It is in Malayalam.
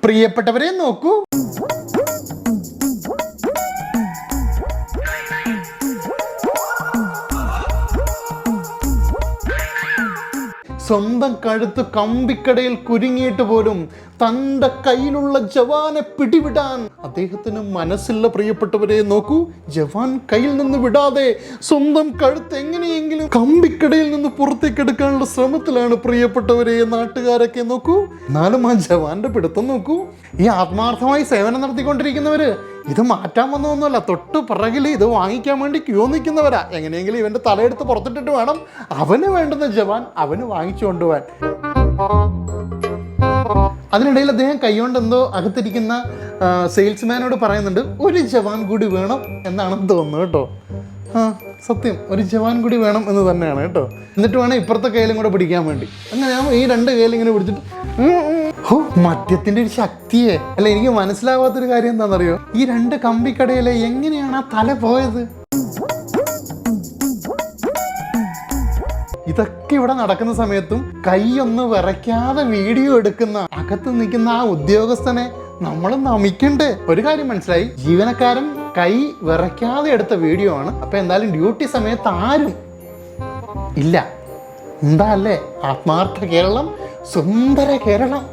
പ്രിയപ്പെട്ടവരെ നോക്കൂ, സ്വന്തം കഴുത്ത് കമ്പിക്കടയിൽ കുരുങ്ങിയിട്ട് പോലും തൻ്റെ കയ്യിലുള്ള ജവാനെ പിടിവിടാൻ അദ്ദേഹത്തിന് മനസ്സില്ല. പ്രിയപ്പെട്ടവരെ നോക്കൂ, ജവാൻ കയ്യിൽ നിന്ന് വിടാതെ സ്വന്തം കഴുത്ത് എങ്ങനെയെങ്കിലും കമ്പിക്കടയിൽ നിന്ന് പുറത്തേക്ക് എടുക്കാനുള്ള ശ്രമത്തിലാണ്. പ്രിയപ്പെട്ടവരെ, നാട്ടുകാരൊക്കെ നോക്കൂ, എന്നാലും ആ ജവാന്റെ പിടുത്തം നോക്കൂ. ഈ ആത്മാർത്ഥമായി സേവനം നടത്തിക്കൊണ്ടിരിക്കുന്നവര് ഇത് മാറ്റാൻ വന്നതൊന്നുമല്ല, തൊട്ട് പിറകിൽ ഇത് വാങ്ങിക്കാൻ വേണ്ടി ക്യൂ നിൽക്കുന്നവരാ. എങ്ങനെയെങ്കിലും ഇവന്റെ തലയെടുത്ത് പുറത്തിട്ടിട്ട് വേണം അവന് വേണ്ടുന്ന ജവാൻ അവന് വാങ്ങിച്ചു കൊണ്ടുപോകാൻ. അതിനിടയിൽ അദ്ദേഹം കൈകൊണ്ട് എന്തോ അകത്തിരിക്കുന്ന സെയിൽസ്മാനോട് പറയുന്നുണ്ട്, ഒരു ജവാൻ കൂടി വേണം എന്നാണെന്ന് തോന്നുന്നു കേട്ടോ. സത്യം, ഒരു ജവാൻ കൂടി വേണം എന്ന് തന്നെയാണ് കേട്ടോ. എന്നിട്ട് വേണം ഇപ്പുറത്തെ കയ്യിലും കൂടെ പിടിക്കാൻ വേണ്ടി. അങ്ങനെയാകുമ്പോൾ ഈ രണ്ട് കയ്യിലും ഇങ്ങനെ പിടിച്ചിട്ട് മദ്യത്തിന്റെ ഒരു ശക്തിയെ അല്ല. എനിക്ക് മനസ്സിലാവാത്തൊരു കാര്യം എന്താണെന്നറിയോ, ഈ രണ്ട് കമ്പിക്കടയിലെ എങ്ങനെയാണ് ആ തല പോയത്? ഇതൊക്കെ ഇവിടെ നടക്കുന്ന സമയത്തും കൈയൊന്ന് വിറയ്ക്കാതെ വീഡിയോ എടുക്കുന്ന അകത്ത് നിൽക്കുന്ന ആ ഉദ്യോഗസ്ഥനെ നമ്മൾ നമിക്കണ്ടേ? ഒരു കാര്യം മനസ്സിലായി, ജീവനക്കാരൻ കൈ വിറയ്ക്കാതെ എടുത്ത വീഡിയോ ആണ്. അപ്പൊ എന്തായാലും ഡ്യൂട്ടി സമയത്ത് ആരും ഇല്ല. എന്താ അല്ലേ ആത്മാർത്ഥ കേരളം, സുന്ദര കേരളം.